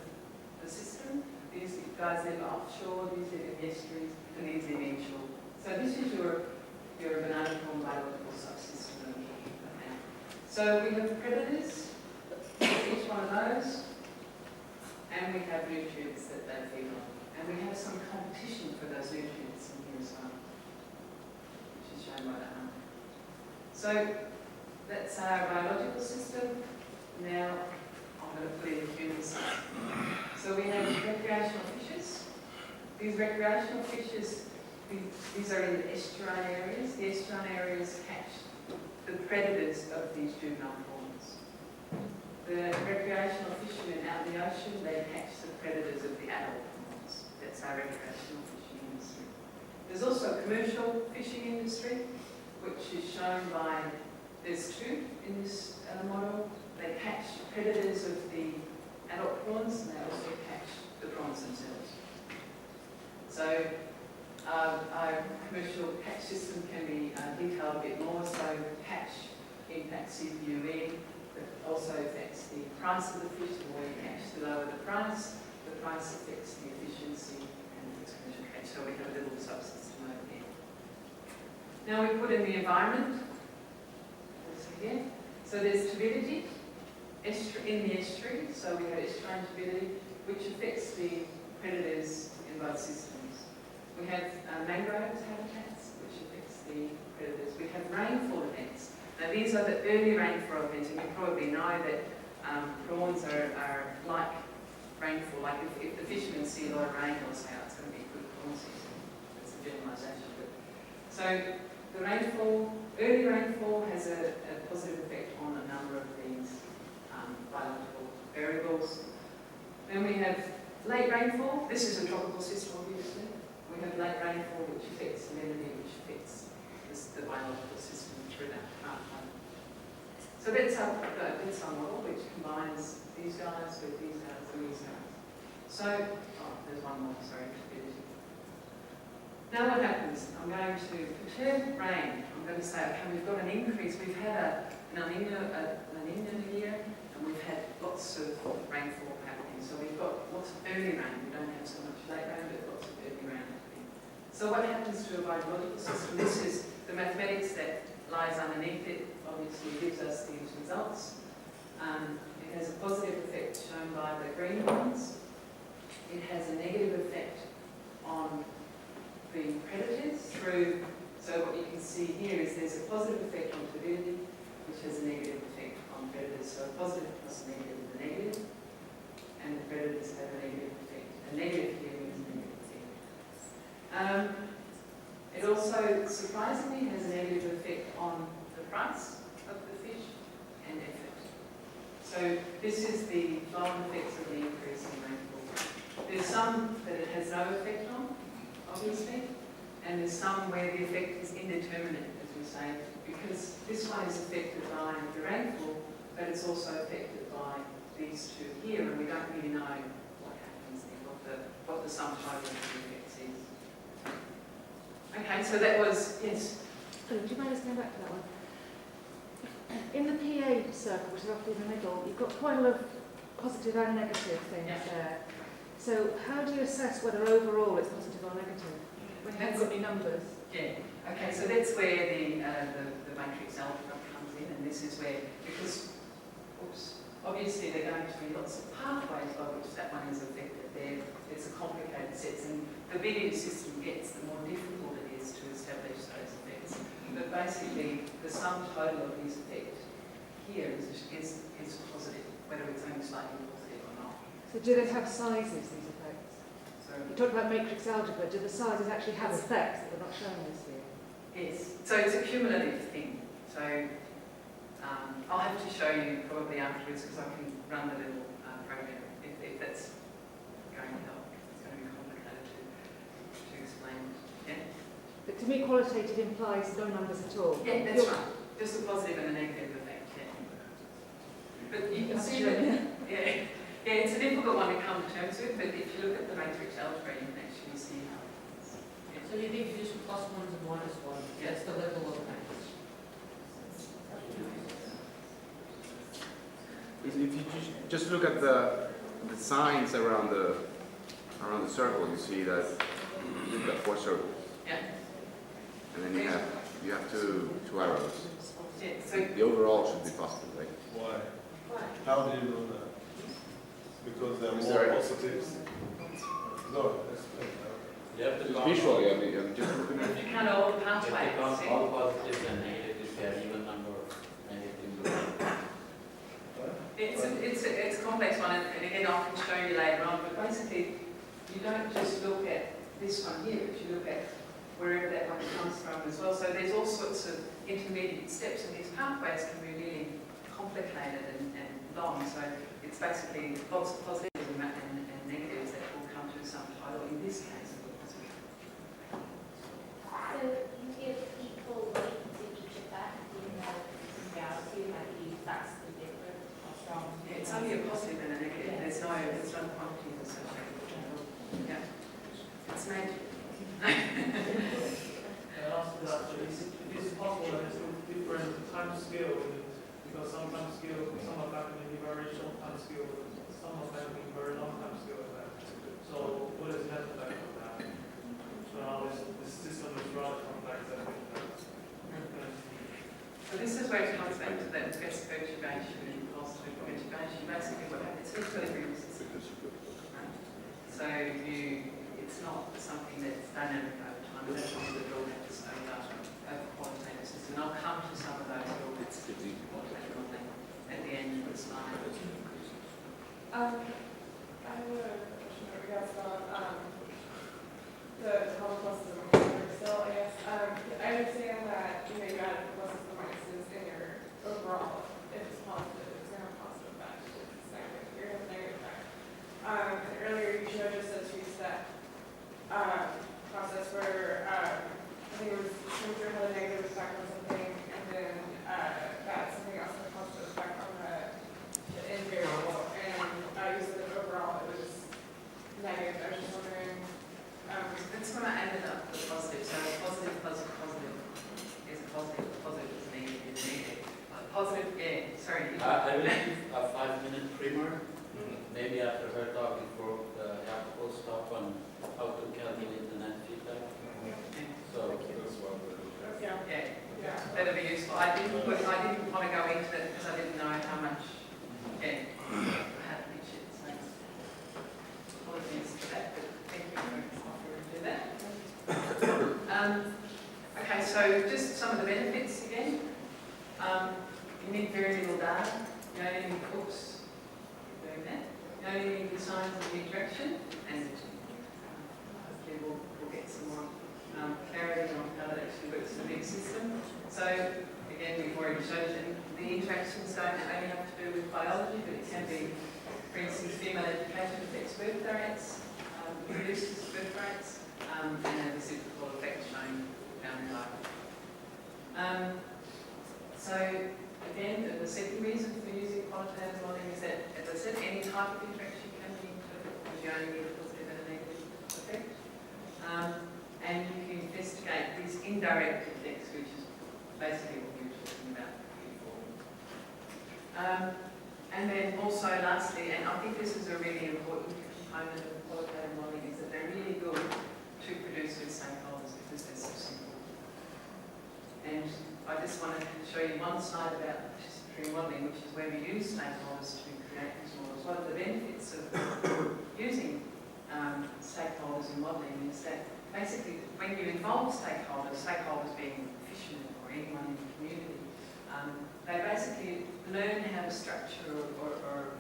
the system. These guys live offshore, these live in estuaries, and these live inshore. So this is your banana prawn biological subsystem that I'm talking about now. So we have predators, each one of those, and we have nutrients that they feed on. And we have some competition for those nutrients in here as well. is shown by that number. So that's our biological system. Now I'm going to put in the human system. So we have recreational fishes. These recreational fishes, these are in the estuarine areas. The estuarine areas catch the predators of these juvenile prawns. The recreational fishermen out in the ocean, they catch the predators of the adult prawns. That's our recreational fishing industry. There's also a commercial fishing industry, which is shown by, there's two in this model. They catch predators of the adult prawns, and they also catch the prawns themselves. So our commercial catch system can be detailed a bit more. So catch impacts CPUE, but also affects the price of the fish. The more you catch, the lower the price. The price affects the efficiency and affects commercial catch. So we have a little subsystem over here. Now we put in the environment. Also here. So there's turbidity in the estuary. So we have estuarine turbidity, which affects the predators in both systems. We have mangrove habitats, which affects the predators. We have rainfall events. Now these are the early rainfall events, and you probably know that prawns are like rainfall. Like if the fishermen see a lot of rain, they'll say, oh, it's going to be a good prawn season. That's a generalisation. So the rainfall, early rainfall has a positive effect on a number of these biological variables. Then we have late rainfall. This is a tropical system, obviously. We have late rainfall, which affects salinity, which affects the biological system through that pathway. So that's our model, which combines these guys with these guys and these guys. So, there's one more, sorry, turbidity. Now what happens? I'm going to perturb rain. I'm going to say, okay, we've got an increase. We've had an La Nina here, and we've had lots of rainfall happening. So we've got lots of early rain. We don't have so much late rain, but lots of early rain happening. So what happens to a biological system? This is the mathematics that lies underneath it. Obviously gives us these results. It has a positive effect shown by the green ones. It has a negative effect on the predators through, so what you can see here is there's a positive effect on turbidity, which has a negative effect on predators. So a positive plus a negative is a negative, and the predators have a negative effect. A negative here means a negative effect. It also, surprisingly, has a negative effect on the price of the fish and effort. So this is the flow-on effects of the increase in rainfall. There's some that it has no effect on, obviously, and there's some where the effect is indeterminate, as we say, because this one is affected by the rainfall, but it's also affected by these two here, and we don't really know what happens there, what the sum total of the effects is. Okay, so that was, yes? Oh, do you mind us going back to that one? In the PA circle, which is roughly in the middle, you've got quite a lot of positive and negative things there. So how do you assess whether overall it's positive or negative? When you haven't got any numbers? Yeah. Okay, so that's where the matrix algebra comes in, and this is where, because, obviously they're going to be lots of pathways by which that one is affected. It's a complicated set, and the bigger the system gets, the more difficult it is to establish those effects. But basically, the sum total of these effects here is positive, whether it's only slightly positive or not. So do they have sizes, these effects? So, You talked about matrix algebra. Do the sizes actually have effects that are not showing us here? yes, so it's a cumulative thing. So I'll have to show you probably afterwards because I can run the little program if that's going to help. It's going to be complicated to explain. Yeah? But to me, qualitative implies no numbers at all. Yeah, that's right. Just a positive and a negative effect, yeah. But you can see that, yeah, it's a difficult one to come to terms with, but if you look at the matrix algebra, you can actually see how it is. Yeah. So you think you just plus ones and minus one, that's the level of max. If you just look at the signs around the circle, you see that you've got 4 circles, Yeah. and then you have two arrows. Yeah. So The overall should be positive, right? Why? why? How do you know that? Because there are Is more there- positives. No, explain. You have to Just count visually, all- I mean, just looking at You count all the you have to pathways. count see? all positives and negatives, you have even number of negatives. It's a complex one, and again, I can show you later on, but basically, you don't just look at this one here, but you look at wherever that one comes from as well. So there's all sorts of intermediate steps, and these pathways can be really complicated and long. So it's basically lots of positives and negatives that will come to some title, in this case, a positive. So you give people weight to each effect, even though in reality it might be vastly different or strong. Yeah, it's only a positive and a negative. There's no quantity associated. Yeah, it's magic. After that, it is possible that it's a different time scale, because some time scale, some of that may be very short time scale, some of them may be very long time scale effect. So what is that effect of that? So now this system is rather complex, I think. So this is where it comes back to that best perturbation and positive perturbation. Basically what happens, it's equilibrium system. Right? So it's not something that's dynamic over time. That's what the rule have to study data over quantitative system. And I'll come to some of those rules quantitative modelling at the end of the slide. I have a question in regards to the total pluses and minuses. Still, I guess I understand that you added the pluses and minuses in your overall. If it's positive, it's going to have a positive effect. If it's negative, you're going to have a negative effect. And earlier you showed us a two-step process where I think it was something had a negative effect on something, and then that something else had a positive effect on the invariable. And you said that overall it was negative. I was just wondering. That's when I added up the positive. So a positive plus a positive is a positive. A positive is a negative is a negative. A positive, yeah, sorry. I will give a 5-minute primer. Maybe after her talking for we'll stop on how to calculate the net feedback. So Yeah, that'd be useful. I didn't want to go into it because I didn't know how much. Yeah, I had to pitch it. So apologies for that, but thank you for offering to do that. Okay, so just some of the benefits again. You need very little data. You only need hooks. Doing that. You only need the signs of the interaction, and hopefully we'll get some more clarity on how that actually works in the big system. So again, we've already shown that the interactions don't only have to do with biology, but it can be, for instance, female education affects birth rates, reduces birth rates, and a reciprocal effect shown down below. So again, the second reason for using quantitative modelling is that, as I said, any type of interaction can be interpreted because you only need a positive and a negative effect. And you can investigate these indirect effects, which is basically what we were talking about before. And then also lastly, and I think this is a really important component of qualitative modelling, is that they're really good to produce with stakeholders because they're so simple. And I just want to show you one slide about participatory modelling, which is where we use stakeholders to create these models. One of the benefits of using stakeholders in modelling is that basically when you involve stakeholders being fishermen or anyone in the community, they basically learn how to structure or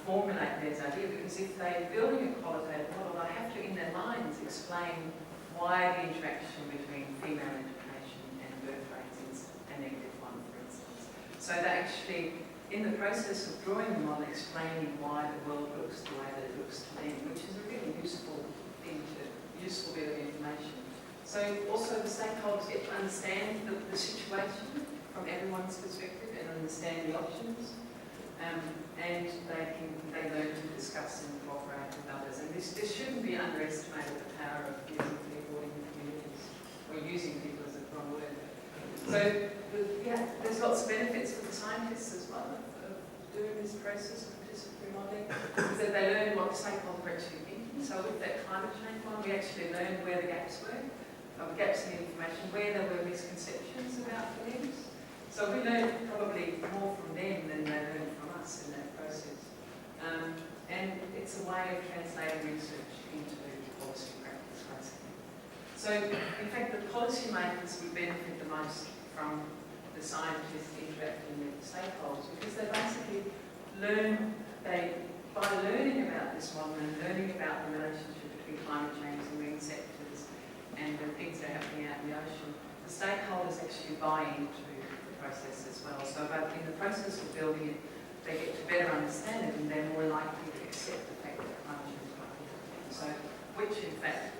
formulate their idea, because if they're building a qualitative model, they have to, in their minds, explain why the interaction between female education and birth rates is a negative one, for instance. So they actually, in the process of drawing the model, explaining why the world looks the way that it looks to them, which is a really useful bit of information. So also the stakeholders get to understand the situation from everyone's perspective and understand the options, and they learn to discuss and cooperate with others. And this shouldn't be underestimated, the power of using people in communities, or using people as a wrong word. So there's lots of benefits for the scientists as well of doing this process of participatory modelling, is that they learn what the stakeholders are actually thinking. So with that climate change one, we actually learned where the gaps were, gaps in the information, where there were misconceptions about things. So we learned probably more from them than they learned from us in that process. And it's a way of translating research into policy practice, basically. So, in fact, the policymakers would benefit the most from the scientists interacting with the stakeholders because they basically learn, by learning about this model and learning about the relationship between climate change and marine sectors and the things that are happening out in the ocean, the stakeholders actually buy into the process as well. So but in the process of building it, they get to better understand it and they're more likely to accept the fact that climate change might be happening. So, which in fact,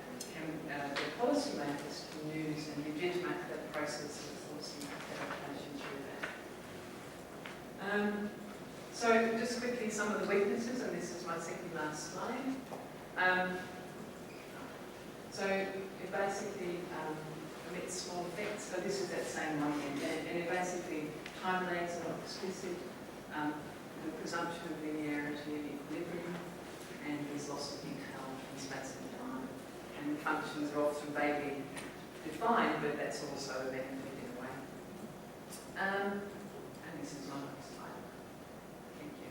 the policymakers can use and legitimate that process of forcing adaptation through that. So just quickly some of the weaknesses, and this is my second last slide. So it basically emits small effects. So this is that same one again, and it basically time lags are not explicit, the presumption of linearity and equilibrium, and there's loss of detail in space and time. And the functions are often vaguely defined, but that's also a benefit in a way. And this is my last slide. Thank you.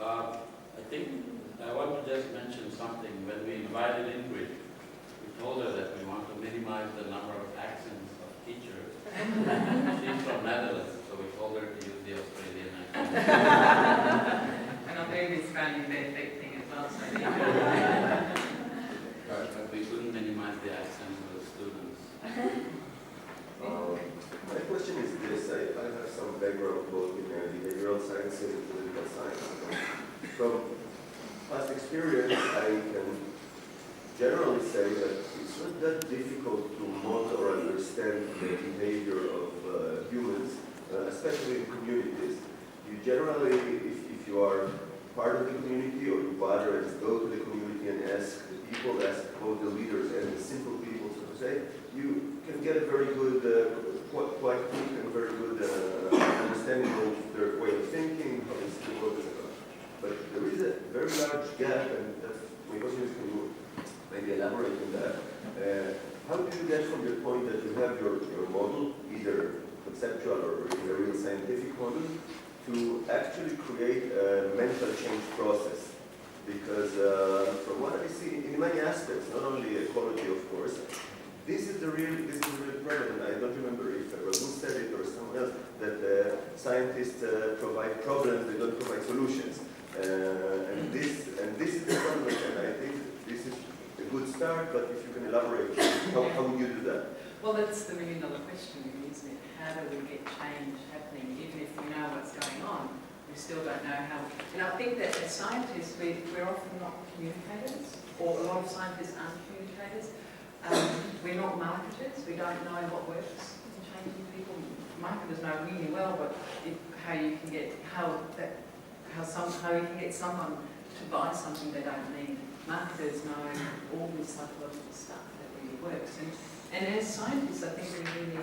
I think I want to just mention something. When we invited Ingrid, we told her that we want to minimize the number of accents of teachers. She's from Netherlands, so we told her to use the Australian accent. And I'm doing this Australian Beth thing as well, so But we couldn't minimize the accent of the students. My question is this. I have some background both in behavioral science and political science. From past experience, I can generally say that it's not that difficult to model or understand the behavior of humans, especially in communities. You generally, if you are part of the community or you bother and go to the community and ask the people, ask both the leaders and the simple people, so to say, you can get a very good, quite quick and very good understanding of their way of thinking, how they see the world, etc. But there is a very large gap, and that's my question is, can you maybe elaborate on that? How do you get from the point that you have your model, either conceptual or a real scientific model, to actually create a mental change process? Because from what I see in many aspects, not only ecology, of course, this is the real problem. I don't remember if Raghu said it or someone else, that scientists provide problems, they don't provide solutions. And this is the problem, and I think this is a good start, but if you can elaborate, how would you do that? well, that's the $1 million question, really, isn't it? How do we get change happening, even if we know what's going on? We still don't know how. And I think that as scientists, we're often not communicators, or a lot of scientists aren't communicators. We're not marketers. We don't know what works in changing people. Marketers know really well how you can get someone to buy something they don't need. Marketers know all this psychological stuff that really works. And as scientists, I think we really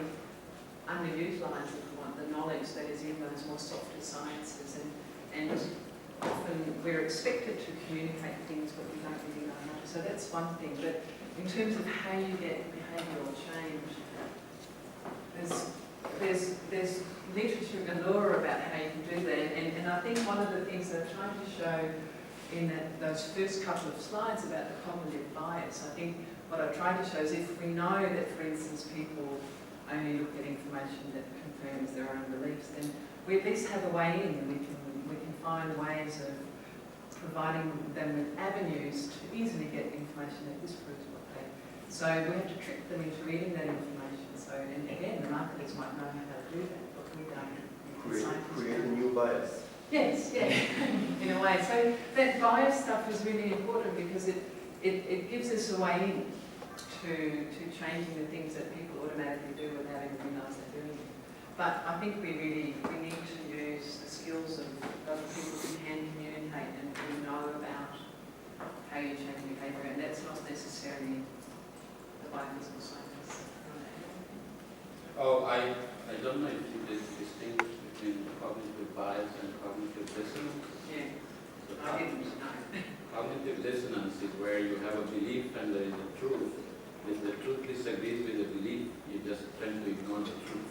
underutilise, if you want, the knowledge that is in those more softer sciences. And often we're expected to communicate things, but we don't really know how to. So that's one thing. But in terms of how you get behavioural change, there's literature galore about how you can do that. And I think one of the things that I'm trying to show in those first couple of slides about the cognitive bias, I think what I tried to show is if we know that, for instance, people only look at information that confirms their own beliefs, then we at least have a way in, and we can find ways of providing them with avenues to easily get information that disproves what they. So we have to trick them into reading that information. So, and again, the marketers might know how to do that, but we don't. Create a new bias. Yes, yeah, in a way. So that bias stuff is really important because it gives us a way in to changing the things that people automatically do without even realising they're doing it. But I think we need to use the skills of other people who can communicate and who know about how you change behaviour, and that's not necessarily the biophysical scientists. Oh, I don't know if you did distinguish between cognitive bias and cognitive dissonance. Yeah, So I didn't know. cognitive dissonance is where you have a belief and there is a truth. If the truth disagrees with the belief, you just tend to ignore the truth.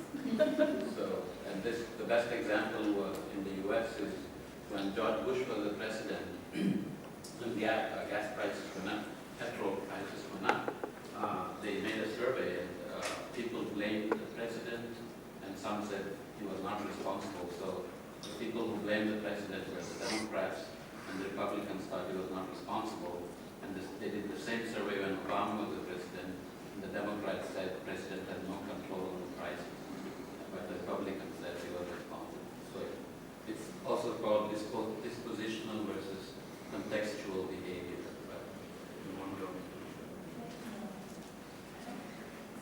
So, and the best example in the US is when George Bush was the president, when gas prices went up, petrol prices went up, they made a survey and people blamed the president and some said he was not responsible. So the people who blamed the president were the Democrats and the Republicans thought he was not responsible. And they did the same survey when Obama was the president, and the Democrats said the president had no control on the prices, but the Republicans said he was responsible. So it's also called dispositional versus contextual behavior. But you want to go?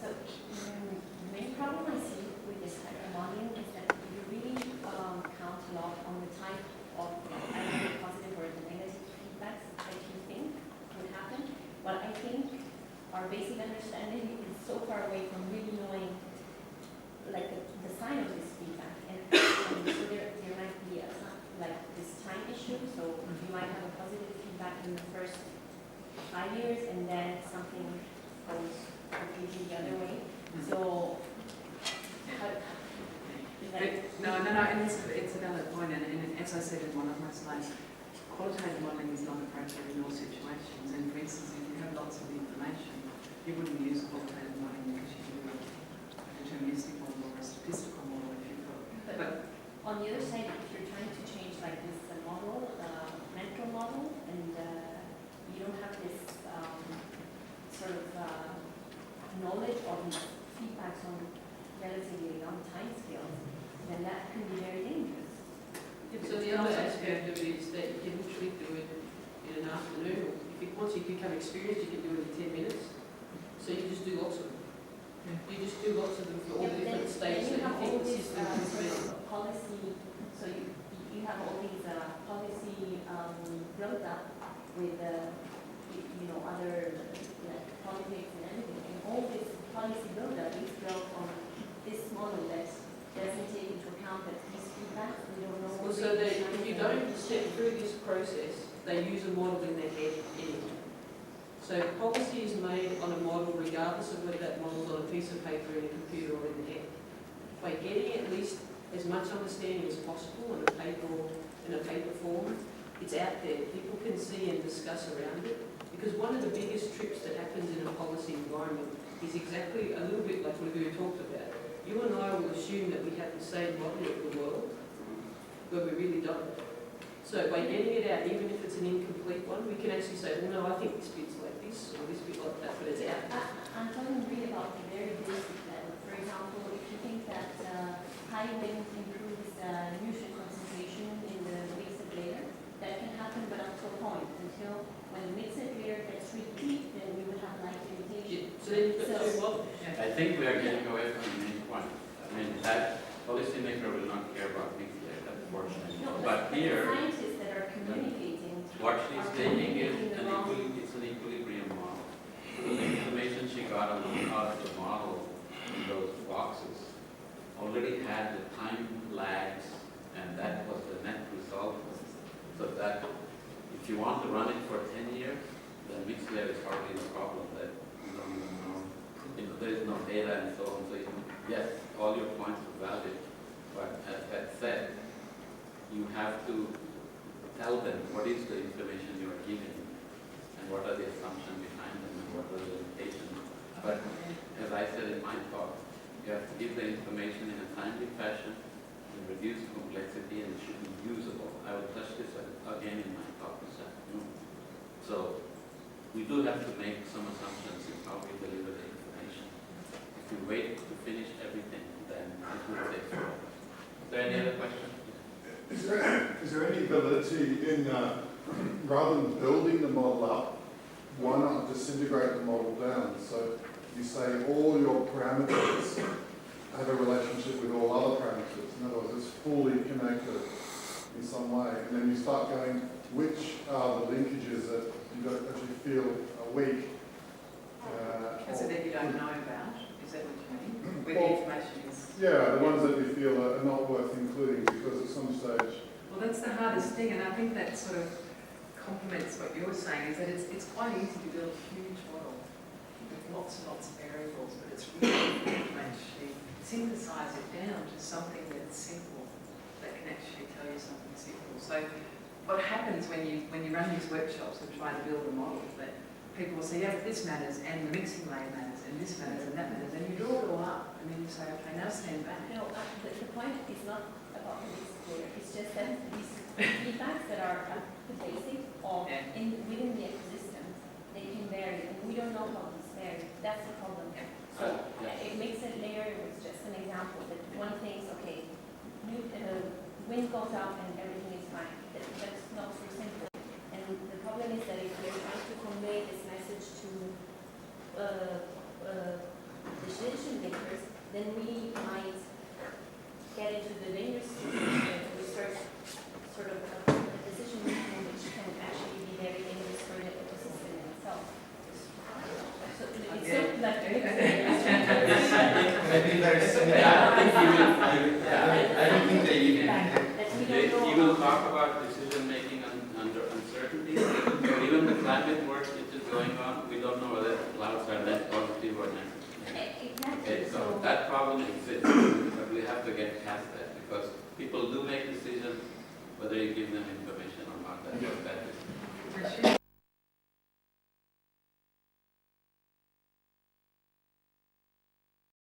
So the main problem I see with this type of modeling is that you really count a lot on the type of either the positive or the negative feedbacks that you think would happen. But I think our basic understanding is so far away from really knowing like the sign of this feedback. And so there might be like this time issue. So you might have a positive feedback in the first 5 years and then something goes completely the other way. So, No, and it's a valid point, and as I said in one of my slides, qualitative modelling is not appropriate in all situations. And for instance, if you have lots of information, you wouldn't use qualitative modelling because you do a deterministic model or a statistical model if you've got. But on the other side, if you're trying to change like this model, mental model, and you don't have this sort of knowledge of these feedbacks on relatively long time scales, then that can be very dangerous. So the other aspect of it is that you can literally do it in an afternoon. Once you become experienced, you can do it in 10 minutes. So you just do lots of them. You just do lots of them for all the different states that you think the system is ready. Policy, so you have all these policy built up with other politics and everything, and all this policy build up is built on this model that doesn't take into account that these feedbacks we don't know. Well, so that if you don't step through this process, they use a model in their head anyway. So policy is made on a model regardless of whether that model is on a piece of paper, in a computer, or in the head. By getting at least as much understanding as possible in a paper or in a paper form, it's out there. People can see and discuss around it. Because one of the biggest trips that happens in a policy environment is exactly a little bit like what we talked about. You and I will assume that we have the same model of the world, but we really don't. So by getting it out, even if it's an incomplete one, we can actually say, well, no, I think this bit's like this, or this bit like that, but it's out there. I'm talking really about the very basic level. For example, if you think that high wind improves nutrient concentration in the mixed layer, that can happen, but up to a point, until when the mixed layer gets really deep, then we would have light limitation. So then you've got two models. I think we are getting away from the main point. I mean, that policymaker will not care about mixed layer, unfortunately. No, But the here, scientists that are communicating what she's are taking is communicating the wrong. it's an equilibrium model. So the information she got on how to model in those boxes already had the time lags, and that was the net result. So that if you want to run it for 10 years, then mixed layer is hardly the problem. That you don't even know, there is no data and so on. So yes, all your points are valid, but as Beth said, you have to tell them what is the information you are giving and what are the assumptions behind them and what are the limitations. But as I said in my talk, you have to give the information in a timely fashion and reduce complexity, and it should be usable. I will touch this again in my talk this afternoon. So we do have to make some assumptions in how we deliver the information. If you wait to finish everything, then it will take forever. Is there any other questions? Is there any ability in, rather than building the model up, why not disintegrate the model down? So you say all your parameters have a relationship with all other parameters. In other words, it's fully connected in some way. And then you start going, which are the linkages that you don't actually feel are weak? So that you don't know about, is that what you mean? Where Well, the information is? Yeah, the ones that you feel are not worth including because at some stage. Well, that's the hardest thing, and I think that sort of complements what you're saying, is that it's quite easy to build a huge model with lots and lots of variables, but it's really important to actually synthesize it down to something that's simple, that can actually tell tell you something simple. So what happens when you run these workshops and try to build a model, that people will say, yeah, but this matters, and the mixing lane matters, and this matters, and that matters, and you draw it all up, and then you say, okay, now stand back. No, the point is not about the mixed layer. It's just that these feedbacks that are at the basic or within the ecosystems, they can vary, and we don't know how these vary. That's the problem. So it makes a layer was just an example that one thinks, okay, wind goes out and everything is fine. That's not so simple. And the problem is that if we're trying to convey this message to decision makers, then we might get into the dangerous situation we start sort of a decision making which can actually be very dangerous for the ecosystem itself. So it's not that Maybe there's I don't think they even You will talk about decision making under uncertainty. Even the climate work which is going on, we don't know whether clouds are net positive or negative. Okay, so that problem exists, but we have to get past that because people do make decisions whether you give them information or not. That is